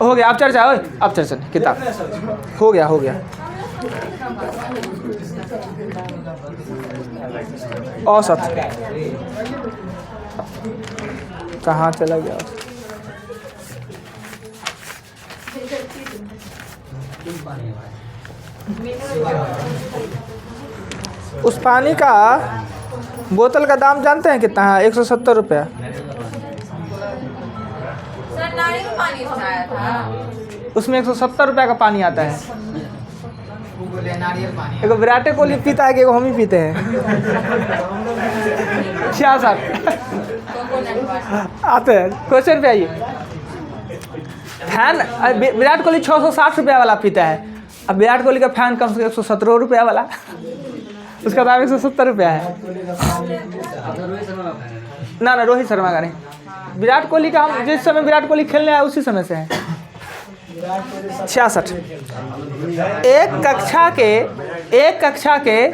हो गया, आप चर्चा हो, आप चर्चा किताब हो गया, हो गया। औसत कहाँ चला गया? उस पानी का बोतल का दाम जानते हैं कितना है? 170 रुपया। उसमें 170 रुपया का पानी आता है। एगो विराट कोहली पीता है कि एगो हम ही पीते हैं? 66 आते हैं। क्वेश्चन पे आइए। फैन विराट कोहली 660 रुपया वाला पीता है। अब विराट कोहली का फैन कम से कम 117 रुपया वाला, उसका दाम 170 रुपया है। ना ना, रोहित शर्मा का नहीं, विराट कोहली का। हम जिस समय विराट कोहली खेलने आए उसी समय से है। 66। एक कक्षा के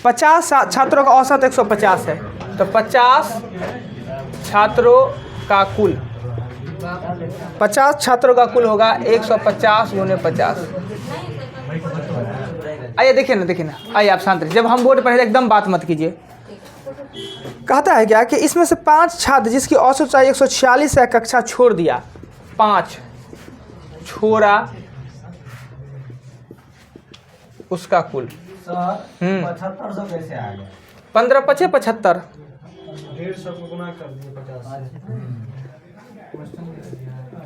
50 छात्रों का औसत 150 है, तो 50 छात्रों का कुल 50 छात्रों का कुल होगा 150 गुने 50। आइए देखिए ना, आइए आप शांत रहिए। जब हम बोर्ड पर एकदम बात मत कीजिए। कहता है क्या कि इसमें से 5 छात्र जिसकी औसत ऊंचाई 146 है कक्षा छोड़ दिया। 5 छोड़ा, उसका कुल 7500 कैसे आ गया? 15 5 75, 150 को गुना कर दिए 50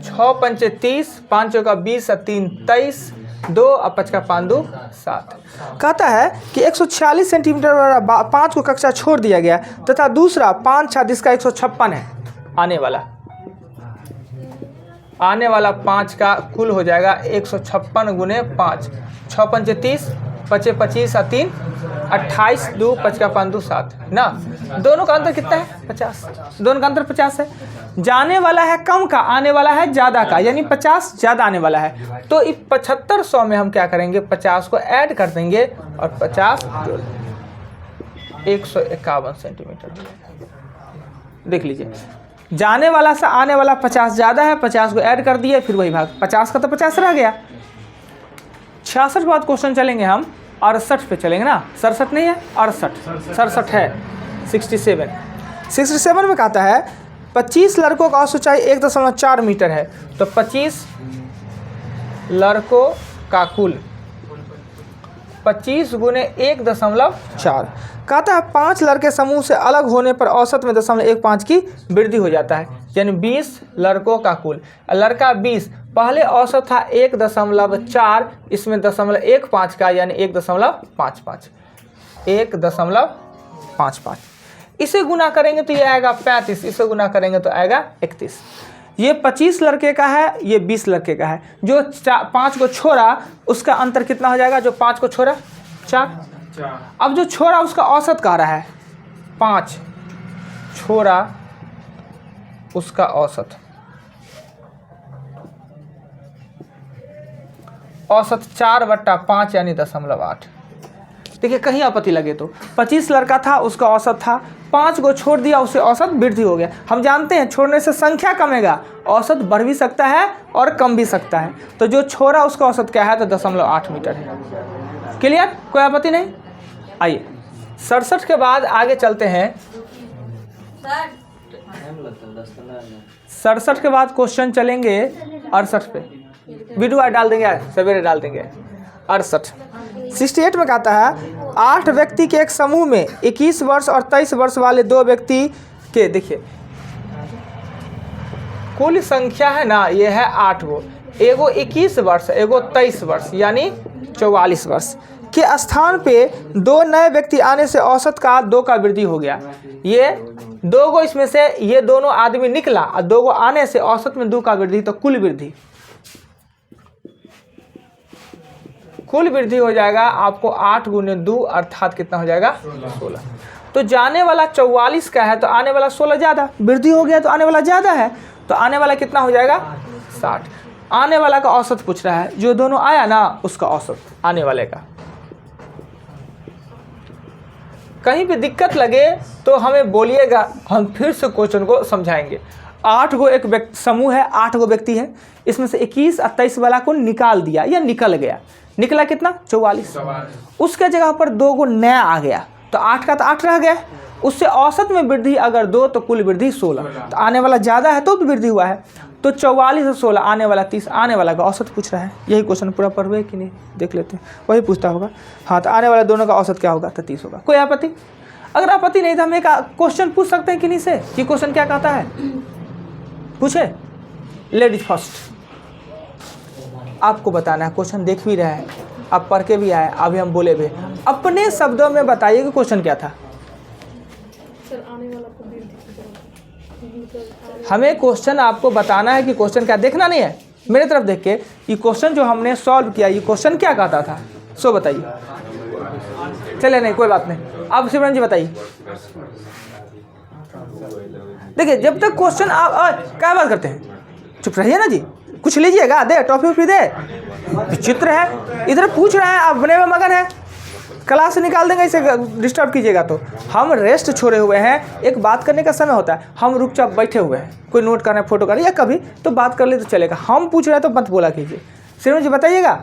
6 पंचे 30, 5 का 20 और 3 23, 2 और 5 का 5 2 7। कहता है कि 146 सेंटीमीटर वाला 5 को कक्षा छोड़ दिया गया, तथा दूसरा 5 छात्र जिसका 156 है। आने वाला 5 का कुल हो जाएगा 156 गुने 5। 6 पंचे 30, 5 25 और 3 28, 2 5 का 5 2 7 ना। दोनों का अंतर कितना है? 50। दोनों का अंतर 50 है। जाने वाला है कम का, आने वाला है ज़्यादा का, यानी 50 ज़्यादा आने वाला है। तो इस 7500 में हम क्या करेंगे? 50 को ऐड कर देंगे और 50 151 सेंटीमीटर। देख लीजिए, जाने वाला से आने वाला 50 ज़्यादा है, 50 को ऐड कर दिए, फिर वही भाग 50 का तो 50 रह गया। 66 के बाद क्वेश्चन चलेंगे हम 68 पे चलेंगे ना। 67 नहीं है, 67 है। 67 में कहता है 25 लड़कों का औसत ऊंचाई 1.4 मीटर है, तो 25 लड़कों का कुल 25 गुने 1.4। कहता है 5 लड़के समूह से अलग होने पर औसत में 0.15 की वृद्धि हो जाता है, यानी 20 लड़कों का कुल। लड़का 20, पहले औसत था 1.4, इसमें 0.15 का, यानी 1.55। 1.55 इसे गुना करेंगे तो ये आएगा 35, इसे गुना करेंगे तो आएगा 31। ये 25 लड़के का है, ये 20 लड़के का है। जो 5 को छोड़ा उसका अंतर कितना हो जाएगा? जो 5 को छोड़ा 4। अब जो छोड़ा उसका औसत कह रहा है, 5 छोड़ा उसका औसत 4/5 यानी 0.8। देखिए कहीं आपत्ति लगे तो 25 लड़का था, उसका औसत था, 5 को छोड़ दिया, उससे औसत वृद्धि हो गया। हम जानते हैं छोड़ने से संख्या कमेगा, औसत बढ़ भी सकता है और कम भी सकता है। तो जो छोड़ा उसका औसत क्या है? तो 0.8 मीटर है। क्लियर? कोई आपत्ति नहीं? आइए 67 के बाद आगे चलते हैं। 67 के बाद क्वेश्चन चलेंगे 68 पे। वीडियो डाल देंगे, सवेरे डाल देंगे। 68 में कहता है 8 व्यक्ति के एक समूह में 21 वर्ष और 23 वर्ष वाले 2 व्यक्ति के, देखिए कुल संख्या है ना, ये है 8 गो। एगो 21 वर्ष, एगो 23 वर्ष, यानी 44 वर्ष के स्थान पे 2 नए व्यक्ति आने से औसत का 2 का वृद्धि हो गया। ये 2 गो इसमें से ये दोनों आदमी निकला और 2 गो आने से औसत में 2 का वृद्धि, तो कुल वृद्धि हो जाएगा आपको 8 गुने 2 अर्थात कितना हो जाएगा? 16। तो जाने वाला 44 का है, तो आने वाला 16 ज़्यादा, वृद्धि हो गया तो आने वाला ज़्यादा है, तो आने वाला कितना हो जाएगा? 60। आने वाला का औसत पूछ रहा है, जो दोनों आया ना उसका औसत आने वाले का। कहीं भी दिक्कत लगे तो हमें बोलिएगा, हम फिर से क्वेश्चन को समझाएंगे। 8 गो एक व्यक्ति समूह है, 8 गो व्यक्ति है, इसमें से 21 और 23 वाला को निकाल दिया या निकल गया। निकला कितना? 44। उसके जगह पर 2 गो नया आ गया, तो 8 का तो 8 रह गया। उससे औसत में वृद्धि अगर 2 तो कुल वृद्धि 16। तो आने वाला ज़्यादा है तो भी वृद्धि हुआ है, तो 44 से 16 आने वाला 30, आने वाला का औसत पूछ रहा है। यही क्वेश्चन पूरा पढ़ हुए कि नहीं देख लेते हैं, वही पूछता होगा। हाँ, तो आने वाले दोनों का औसत क्या होगा? तो 30 होगा। कोई आपत्ति? अगर आपत्ति नहीं तो हम एक क्वेश्चन पूछ सकते हैं कि नहीं से कि क्वेश्चन क्या कहता है, पूछे। लेडीज फर्स्ट, आपको बताना है। क्वेश्चन देख भी रहे हैं, आप पढ़ के भी आए, अभी हम बोले भी। अपने शब्दों में बताइए कि क्वेश्चन क्या था। हमें क्वेश्चन आपको बताना है कि क्वेश्चन क्या, देखना नहीं है मेरे तरफ देख के कि क्वेश्चन जो हमने सॉल्व किया ये क्वेश्चन क्या कहता था, सो बताइए। चले नहीं, कोई बात नहीं, आप सिमरन जी बताइए। देखिए जब तक क्वेश्चन आप क्या बात करते हैं, चुप रहिए ना जी, कुछ लीजिएगा, दे टॉफी उफी दे। विचित्र है, इधर पूछ रहे हैं आप बने में मगन है, क्लास से निकाल देंगे, इसे डिस्टर्ब कीजिएगा तो। हम रेस्ट छोड़े हुए हैं, एक बात करने का समय होता है, हम रुक चाप बैठे हुए हैं, कोई नोट करना है, फोटो करना या कभी तो बात कर ले तो चलेगा। हम पूछ रहे हैं तो मत बोला कीजिए। सिमरन जी बताइएगा।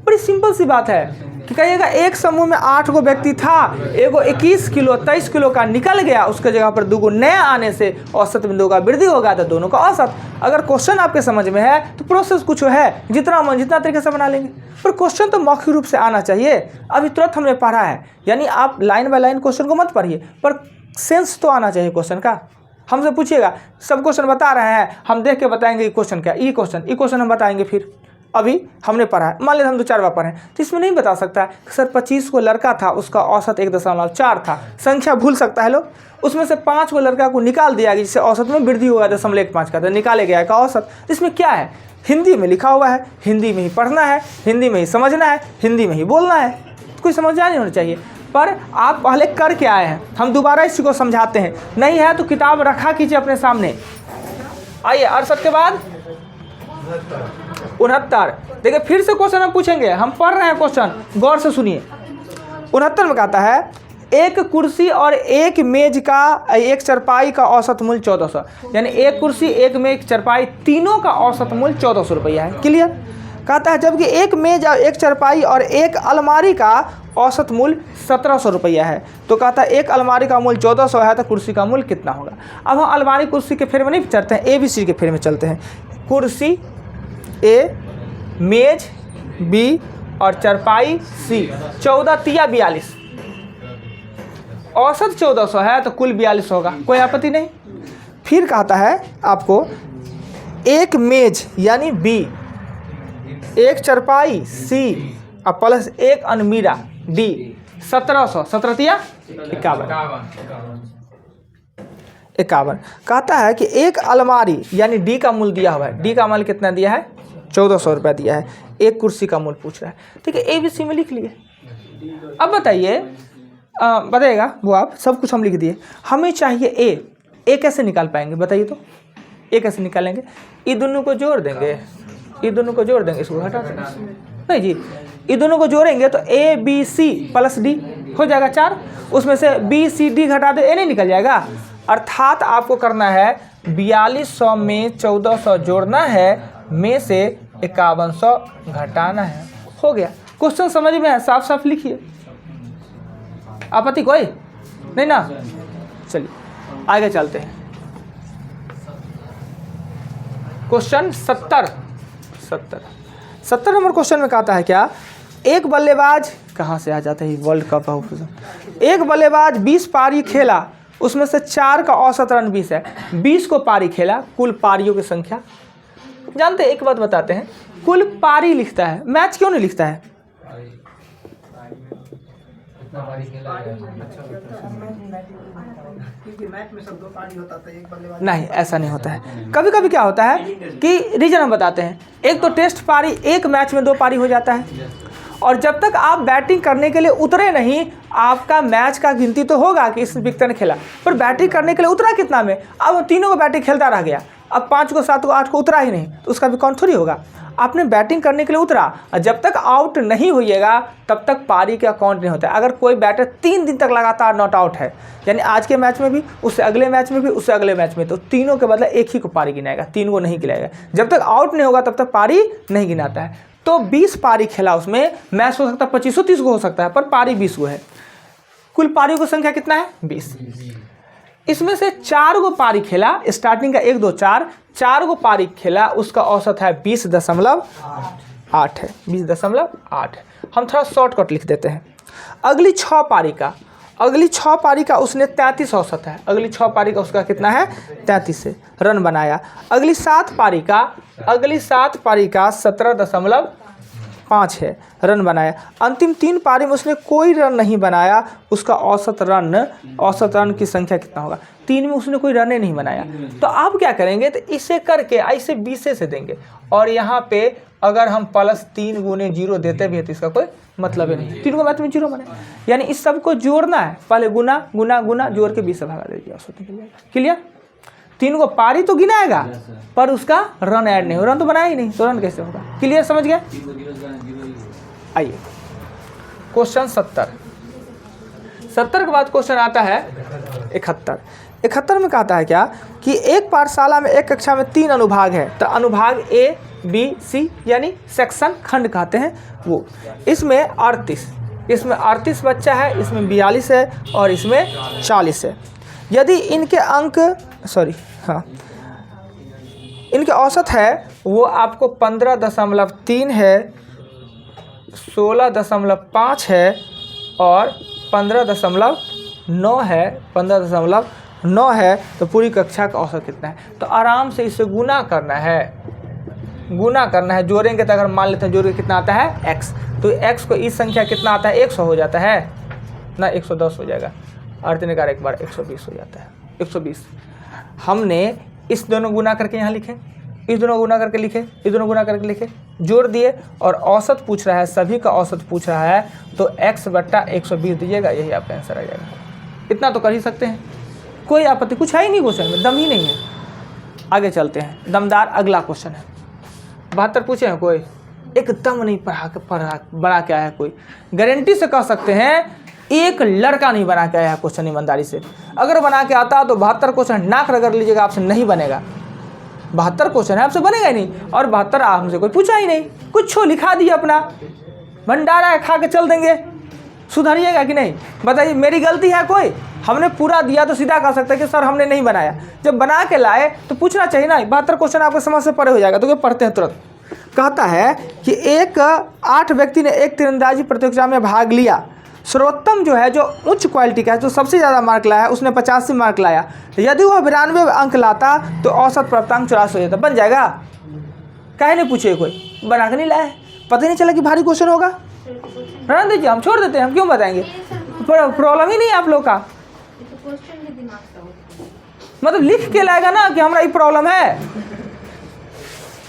बड़ी सिंपल सी बात है कि कहिएगा एक समूह में 8 गो व्यक्ति था, एगो 21 किलो 23 किलो का निकल गया, उसके जगह पर 2 गो नया आने से औसत बिंदु का वृद्धि होगा, तो दोनों का औसत। अगर क्वेश्चन आपके समझ में है तो प्रोसेस कुछ है, जितना मन जितना तरीके से बना लेंगे, पर क्वेश्चन तो मौखिक रूप से आना चाहिए। अभी तुरंत हमने पढ़ा है, यानी आप लाइन बाय लाइन क्वेश्चन को मत पढ़िए, पर सेंस तो आना चाहिए क्वेश्चन का। हमसे पूछिएगा, सब क्वेश्चन बता रहे हैं, हम देख के बताएंगे क्वेश्चन क्या, ये क्वेश्चन हम बताएंगे। फिर अभी हमने पढ़ा है, मान लेते हम 2-4 बार पढ़े, तो इसमें नहीं बता सकता है सर 25 को लड़का था, उसका औसत 1.4 था। संख्या भूल सकता है लोग, उसमें से 5 को लड़का को निकाल दिया गया, जिससे औसत में वृद्धि होगा 0.15 का, तो निकाले गया का औसत। इसमें क्या है, हिंदी में लिखा हुआ है, हिंदी में ही पढ़ना है, हिंदी में ही समझना है, हिंदी में ही बोलना है, कोई समझ नहीं होना चाहिए। पर आप पहले कर के आए हैं, हम दोबारा इसी को समझाते हैं। नहीं है तो किताब रखा कीजिए अपने सामने। आइए 68 के बाद 69। देखिए फिर से क्वेश्चन हम पूछेंगे, हम पढ़ रहे हैं क्वेश्चन, गौर से सुनिए। 69 में कहता है एक कुर्सी और एक मेज का, एक चरपाई का औसत मूल्य 1400, यानी एक कुर्सी एक मेज चरपाई तीनों का औसत मूल्य 1400 रुपया है। क्लियर? कहता है जबकि एक मेज और एक चरपाई और एक अलमारी का औसत मूल्य 1700 रुपया है, तो कहता है एक अलमारी का मूल्य 1400 है, तो कुर्सी का मूल्य कितना होगा। अब हम अलमारी कुर्सी के फेर में नहीं चलते हैं, ABC के फेर में चलते हैं। कुर्सी A, मेज B और चरपाई C, 14 तिया 42, औसत 1400 है तो कुल 42 होगा। कोई आपत्ति नहीं। फिर कहता है आपको एक मेज यानी B, एक चरपाई C और प्लस एक अलमीरा D, 1700, 17 तिया 51। कहता है कि एक अलमारी यानी D का मूल्य दिया हुआ है, D का मूल्य कितना दिया है? 1400 रुपया दिया है। एक कुर्सी का मूल्य पूछ रहा है, ठीक है, ABC में लिख लिए। अब बताइए, बताइएगा वो आप, सब कुछ हम लिख दिए, हमें चाहिए A कैसे निकाल पाएंगे बताइए तो। A कैसे निकालेंगे? ये दोनों को जोड़ देंगे, ये दोनों को जोड़ देंगे, इसको हटा देंगे, नहीं जी, ये दोनों को जोड़ेंगे तो ABC प्लस D हो जाएगा 4, उसमें से BCD घटा दे, A नहीं निकल जाएगा। अर्थात आपको करना है 4200 में 1400 जोड़ना है, में से 5100 घटाना है, हो गया। क्वेश्चन समझ में है, साफ साफ लिखिए। आपत्ति कोई नहीं ना? चलिए आगे चलते हैं। क्वेश्चन 70 नंबर क्वेश्चन में कहता है क्या, एक बल्लेबाज, कहाँ से आ जाता है वर्ल्ड कप, एक बल्लेबाज 20 पारी खेला, उसमें से 4 का औसत रन 20 है, 20 को पारी खेला, कुल पारियों की संख्या जानते हैं। एक बात बताते हैं, कुल पारी लिखता है, मैच क्यों नहीं लिखता है? नहीं, ऐसा नहीं होता है। कभी कभी क्या होता है कि रीजन हम बताते हैं, एक तो टेस्ट पारी, एक मैच में 2 पारी हो जाता है, और जब तक आप बैटिंग करने के लिए उतरे नहीं, आपका मैच का गिनती तो होगा कि इस विकेट ने खेला, पर बैटिंग करने के लिए उतरा कितना में, अब तीनों को बैटिंग खेलता रह गया, अब 5 को 7 को 8 को उतरा ही नहीं तो उसका भी काउंट थोड़ी होगा। आपने बैटिंग करने के लिए उतरा और जब तक आउट नहीं होइएगा तब तक पारी का काउंट नहीं होता है। अगर कोई बैटर 3 दिन तक लगातार नॉट आउट है, यानी आज के मैच में भी, उससे अगले मैच में भी, उससे अगले मैच में, तो तीनों के बदले एक ही को पारी गिनाएगा, 3 को नहीं गिनाएगा। जब तक आउट नहीं होगा तब तक पारी नहीं गिनाता है। तो 20 पारी खेला, उसमें मैच हो सकता है 25-30 को हो सकता है, पर पारी 20 को है। कुल पारियों की संख्या कितना है? 20। इसमें से 4 को पारी खेला, स्टार्टिंग का 1 2 4 को पारी खेला, उसका औसत है 20.8 है, 20.8 है। हम थोड़ा शॉर्टकट लिख देते हैं। अगली 6 पारी का उसने 33 औसत है, अगली 6 पारी का उसका कितना है? 33 है, रन बनाया। अगली 7 पारी का 17.5 है, रन बनाया। अंतिम 3 पारी में उसने कोई रन नहीं बनाया, उसका औसत रन की संख्या कितना होगा? 3 में उसने कोई रन ही नहीं बनाया। तो आप क्या करेंगे? तो इसे करके ऐसे 20 से देंगे, और यहाँ पे अगर हम +3 गुने 0 देते भी है तो इसका कोई मतलब ही नहीं। 3 को मैथ में 0 बने, यानी इस सब को जोड़ना है, पहले गुना गुना गुना जोड़ के 20 से भगा दे दिया, औसत निकल जाएगा। क्लियर? 3 को पारी तो गिनाएगा पर उसका रन ऐड नहीं हो, रन तो बनाया ही नहीं, तो रन कैसे होगा? क्लियर, समझ गए? आइए क्वेश्चन 70 के बाद क्वेश्चन आता है 71 में कहता है क्या कि एक पाठशाला में एक कक्षा में 3 अनुभाग है, तो अनुभाग A B C यानी सेक्शन, खंड कहते हैं वो। इसमें 38 बच्चा है, इसमें 42 है और इसमें 40 है। यदि इनके इनके औसत है वो आपको 15.3 है, 16.5 है और 15.9 है, तो पूरी कक्षा का औसत कितना है? तो आराम से इसे गुना करना है, जोड़ेंगे तो अगर मान लेते हैं जोड़ के कितना आता है? x, तो x को इस संख्या कितना आता है? 100 हो जाता है ना, 110 हो जाएगा, 8 निकाल एक बार 120 हो जाता है, 120। हमने इस दोनों गुना करके यहाँ लिखे, इस दोनों गुना करके लिखे, जोड़ दिए, और औसत पूछ रहा है, सभी का औसत पूछ रहा है, तो x/120 दीजिएगा, यही आपका आंसर आ जाएगा। इतना तो कर ही सकते हैं, कोई आपत्ति कुछ है ही नहीं, क्वेश्चन में दम ही नहीं है। आगे चलते हैं, दमदार अगला क्वेश्चन है। 72 पूछे हैं कोई? एकदम नहीं बना के आया है कोई, गारंटी से कह सकते हैं एक लड़का नहीं बना के आया है क्वेश्चन ईमानदारी से। अगर बना के आता तो 72 क्वेश्चन नाक रगड़ लीजिएगा, आपसे नहीं बनेगा। 72 क्वेश्चन है, आपसे बनेगा ही नहीं, और 72 हमसे कोई पूछा ही नहीं, कुछ लिखा दिया अपना, भंडारा है, खा के चल देंगे। सुधरिएगा कि नहीं? बताइए, मेरी गलती है कोई? हमने पूरा दिया तो सीधा कह सकते हैं कि सर हमने नहीं बनाया। जब बना के लाए तो पूछना चाहिए ना। 72 क्वेश्चन आपको समझ से परे हो जाएगा, तो क्या पढ़ते हैं तुरंत। कहता है कि 8 व्यक्ति ने एक तीरंदाजी प्रतियोगिता में भाग लिया। सर्वोत्तम जो है, जो उच्च क्वालिटी का है, जो सबसे ज़्यादा मार्क लाया, उसने 85 मार्क लाया। यदि वह 92 अंक लाता तो औसत प्राप्तांक 84 हो जाता। बन जाएगा? काहे नहीं पूछे कोई? बना के नहीं लाया, पता ही नहीं चला कि भारी क्वेश्चन होगा। रहने दीजिए, हम छोड़ देते हैं, हम क्यों बताएंगे? प्रॉब्लम ही नहीं है आप लोग का, मतलब लिख के लाएगा ना कि हमारा ये प्रॉब्लम है।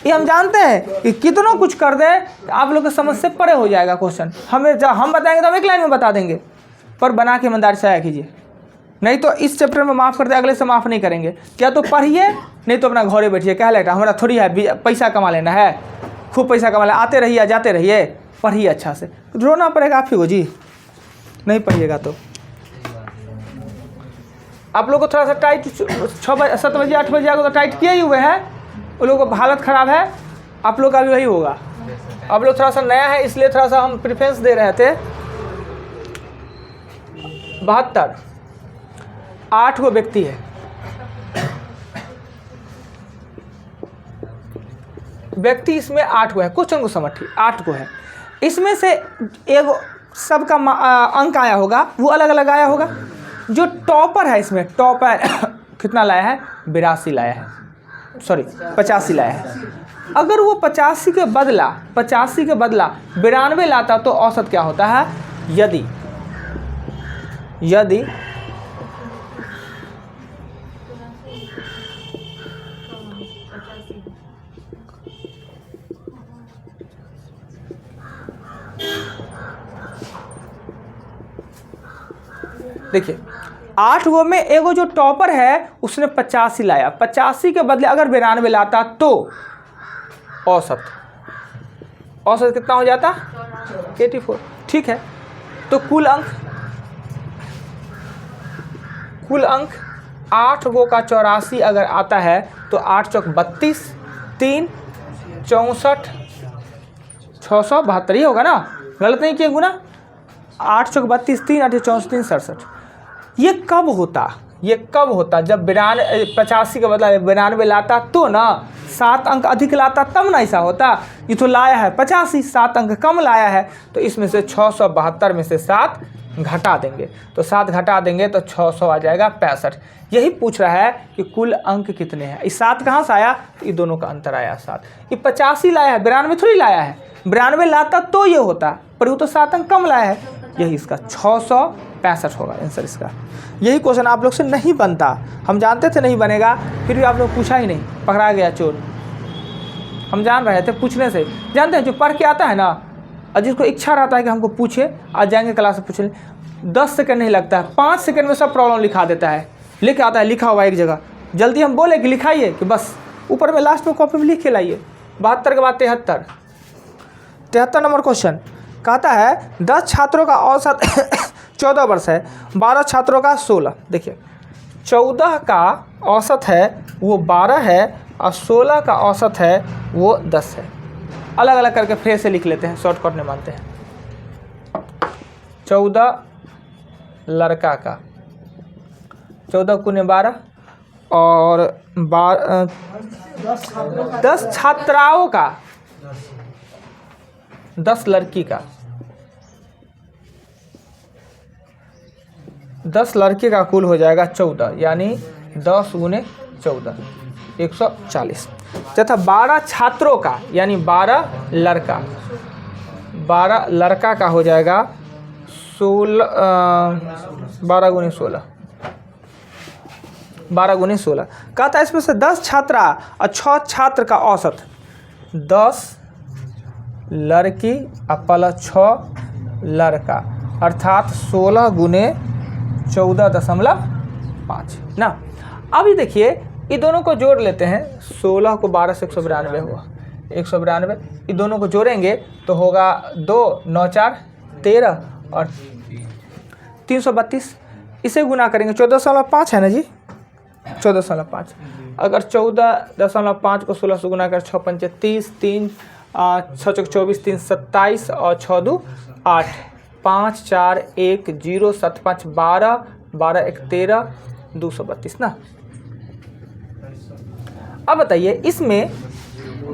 ये हम जानते हैं कि कितना कुछ कर दें आप लोग के समझ से परे हो जाएगा क्वेश्चन। हमें जब हम बताएंगे तो हम एक लाइन में बता देंगे, पर बना के ईमानदारी से आया कीजिए, नहीं तो इस चैप्टर में माफ़ कर दे, अगले से माफ़ नहीं करेंगे। या तो पढ़िए, नहीं तो अपना घरे बैठिए। क्या लगता है हमारा थोड़ी है पैसा कमा लेना है, खूब पैसा कमा लेना, आते रहिए जाते रहिए, पढ़िए अच्छा से। रोना पड़ेगा आप ही को जी, नहीं पढ़िएगा तो। आप लोग को थोड़ा सा टाइट 6 बजे 7 बजे 8 बजे आगे तो टाइट किए ही हुए हैं, उन लोगों को हालत ख़राब है। आप लोग का भी वही होगा। आप लोग थोड़ा सा नया है इसलिए थोड़ा सा हम प्रेफरेंस दे रहे थे। 72 8 गो व्यक्ति है, व्यक्ति इसमें 8 गो है। क्वेश्चन को समझिए, 8 गो है, इसमें से एक सबका अंक आया होगा, वो अलग अलग आया होगा। जो टॉपर है इसमें, टॉपर कितना लाया है? 82 लाया है, सॉरी 85 लाया है। अगर वो 85 के बदला 92 लाता तो औसत क्या होता है? यदि देखिए 8 गो में एगो जो टॉपर है उसने 85 लाया, 85 के बदले अगर 92 लाता तो औसत कितना हो जाता? 84। ठीक है, तो कुल अंक 8 गो का 84 अगर आता है तो 8 चौक 32, 3 64 672 ही होगा ना, गलत नहीं किया गुना। 8 चौक 32, 3 8 64 3 67। ये कब होता? जब 85 का बदला 92 लाता तो ना, 7 अंक अधिक लाता तब ना ऐसा होता। ये तो लाया है 85, 7 अंक कम लाया है, तो इसमें से 672 में से 7 घटा देंगे, तो 7 घटा देंगे तो 600 आ जाएगा 65। यही पूछ रहा है कि कुल अंक कितने हैं। इस 7 कहाँ से आया? तो ये दोनों का अंतर आया 7। ये 85 लाया है, 92 थोड़ी लाया है। 92 लाता तो ये होता, पर वो तो 7 अंक कम लाया है। यही इसका 665 होगा आंसर इसका। यही क्वेश्चन आप लोग से नहीं बनता, हम जानते थे नहीं बनेगा, फिर भी आप लोग पूछा ही नहीं, पकड़ा गया चोर। हम जान रहे थे पूछने से, जानते हैं जो पढ़ के आता है ना, और जिसको इच्छा रहता है कि हमको पूछे, आज जाएंगे क्लास में पूछ लें, 10 सेकंड नहीं लगता है, 5 सेकंड में सब प्रॉब्लम लिखा देता है, लेके आता है लिखा हुआ एक जगह। जल्दी हम बोले कि लिखाइए, कि बस ऊपर में लास्ट में कॉपी में लिख के लाइए। 72 के बाद 73 नंबर क्वेश्चन कहता है 10 छात्रों का औसत 14 वर्ष है, 12 छात्रों का 16। देखिए 14 का औसत है वो 12 है, और 16 का औसत है वो 10 है। अलग अलग करके फिर से लिख लेते हैं, शॉर्टकट नहीं मानते हैं। 14 लड़का का, 14 कुने 12, और 10 छात्राओं का, 10 लड़की का, 10 लड़के का कुल हो जाएगा 14, यानी 10 गुने 14 140, तथा 12 छात्रों का यानी 12 लड़का, 12 लड़का का हो जाएगा 16, 12 गुने 16, 12 गुने 16। कहता है इसमें से 10 छात्रा और 6 छात्र का औसत, 10 लड़की और प्लस 6 लड़का, अर्थात 16 गुने 14.5 ना। अभी देखिए ये दोनों को जोड़ लेते हैं, 16 को 12 से 192 हुआ, 192, ये दोनों को जोड़ेंगे तो होगा 2 9 4 13 और 332। इसे गुना करेंगे 14.5 है ना जी, 14.5। अगर 14.5 को 16 से गुना कर 6 पंचे 30, 3 6 चौक 24, 3 27 और 6 2 8, 5 4 1 0 7 5 12 12 1 13 232 ना। अब बताइए इसमें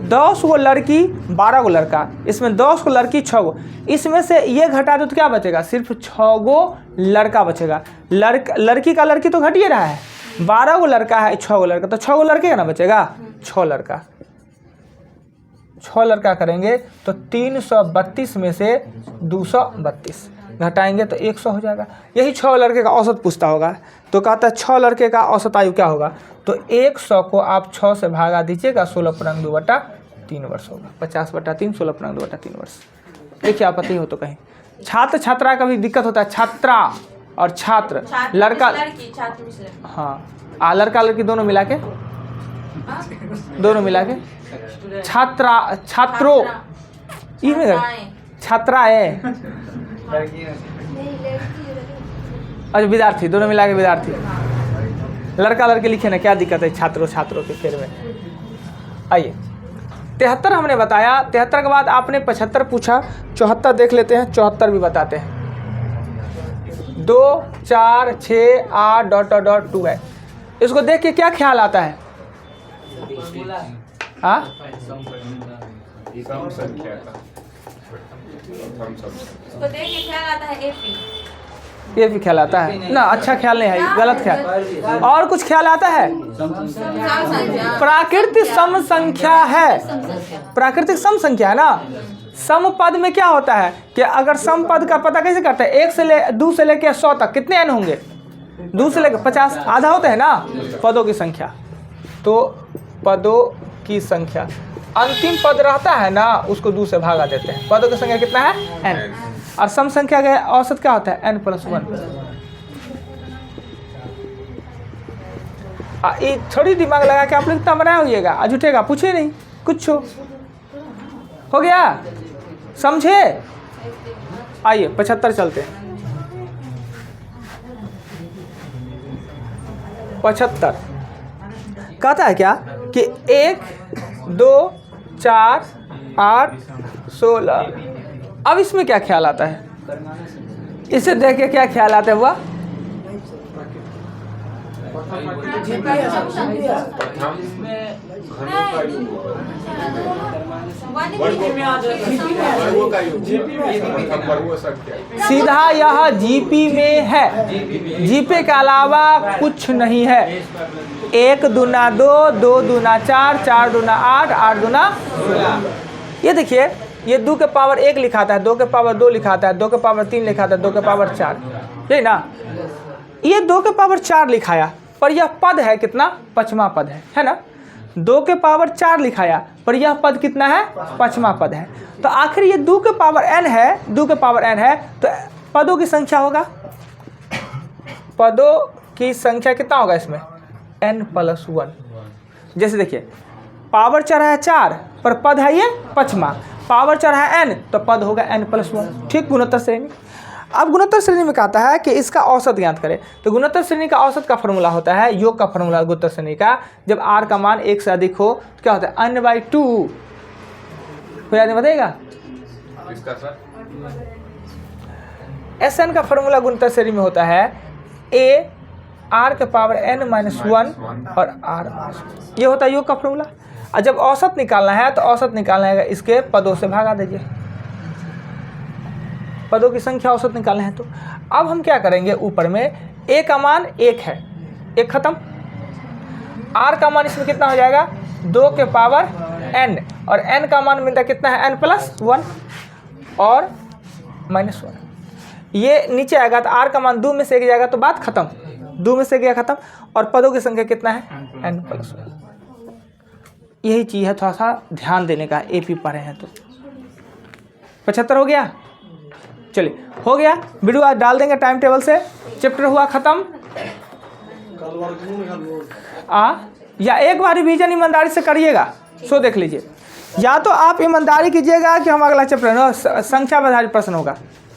10 गो लड़की 12 गो लड़का, इसमें 10 गो लड़की 6 गो, इसमें से ये घटा दो तो क्या बचेगा? सिर्फ 6 गो लड़का बचेगा। लड़की का लड़की तो घट ही रहा है, 12 गो लड़का है 6 गो लड़का, तो 6 गो लड़के का ना बचेगा, 6 लड़का, 6 लड़का करेंगे तो 332 में से 232 घटाएंगे तो 100 हो जाएगा। यही 6 लड़के का औसत पूछता होगा, तो कहता है 6 लड़के का औसत आयु क्या होगा? तो 100 को आप 6 से भागा दीजिएगा, 16.2/3 वर्ष होगा, 50/3 16.2/3 वर्ष। देखिए आपत्ति हो तो कहीं। छात्र छात्रा का भी दिक्कत होता है, छात्रा और छात्र, लड़का हाँ लड़का लड़की दोनों मिला के छात्रा छात्रों छात्रा है, अच्छा विद्यार्थी दोनों मिला के विद्यार्थी, लड़का लड़के लिखे ना, क्या दिक्कत है छात्रों छात्रों के फेर में। आइए 73 हमने बताया, 73 के बाद आपने 75 पूछा, 74 देख लेते हैं, 74 भी बताते हैं। 2 4 6 8 ... 2 है। इसको देख के क्या ख्याल आता है? हाँ ये भी ख्याल आता है ना, अच्छा ख्याल नहीं है, गलत ख्याल। और कुछ ख्याल आता है? प्राकृतिक सम संख्या है, प्राकृतिक सम संख्या है ना। सम पद में क्या होता है कि अगर सम पद का पता कैसे करते हैं? 1 से 2 से लेकर 100 तक कितने n होंगे? 2 से लेकर 50, आधा होता है ना पदों की संख्या। तो पदों की संख्या, अंतिम पद रहता है ना उसको 2 से भागा देते हैं। पदों की संख्या कितना है? n। और सम संख्या का औसत क्या होता है? n+1। ये थोड़ी दिमाग लगा के आप लोग इतना बनाए होइएगा, आज उठेगा पूछे नहीं कुछ हो गया, समझे? आइए 75 चलते हैं। 75 कहता है क्या कि 1 2 4 8 16। अब इसमें क्या ख्याल आता है, इसे देख के क्या ख्याल आता है हुआ? सीधा यह जीपी में है, जीपे के अलावा कुछ नहीं है। 1 दूना 2, 2 दूना 4, 4 दूना 8, 8 दूना 16। ये देखिए, ये 2 के पावर 1 लिखाता है, 2 के पावर 2 लिखाता है, 2 के पावर 3 लिखाता है, 2 के पावर 4, यही ना। ये 2 के पावर 4 लिखाया, पर यह पद है कितना? 5वां पद है ना। 2 के पावर 4 लिखाया, पर यह पद कितना है? 5वां पद है। तो आखिर ये 2 के पावर n है, 2 के पावर n है, तो पदों की संख्या होगा, पदों की संख्या कितना होगा इसमें? n+1। जैसे देखिए, पावर चढ़ा है 4 पर पद है ये 5वां, पावर चढ़ा है n तो पद होगा n+1। ठीक, गुणोत्तर श्रेणी। अब गुणोत्तर श्रेणी में कहता है कि इसका औसत ज्ञात करें। तो गुणोत्तर श्रेणी का औसत का फॉर्मूला होता है, योग का फॉर्मूला गुणोत्तर श्रेणी का, जब r का मान 1 से अधिक हो तो क्या होता है? n/2 हो याद बताएगा। Sn का फॉर्मूला गुणोत्तर श्रेणी में होता है a r के पावर n-1 और r। ये होता है योग का फॉर्मूला। और जब औसत निकालना है तो औसत निकालना है इसके पदों से भागा दीजिए, पदों की संख्या औसत निकालना है। तो अब हम क्या करेंगे, ऊपर में a का मान 1 है, 1 खत्म। r का मान इसमें कितना हो जाएगा? 2 के पावर n, और n का मान मिलता कितना है? n+1 और -1। ये नीचे आएगा तो r का मान 2 में से 1 जाएगा तो बात खत्म, 2 में से 1 गया खत्म। और पदों की संख्या कितना है? n+1। यही चीज़ है, थोड़ा सा ध्यान देने का, AP पढ़े हैं तो। 75 हो गया, चलिए हो गया। वीडियो आज डाल देंगे टाइम टेबल से, चैप्टर हुआ खत्म। या एक बार रिवीजन ईमानदारी से करिएगा, सो देख लीजिए। या तो आप ईमानदारी कीजिएगा कि हम अगला चैप्टर संख्या आधारित प्रश्न होगा,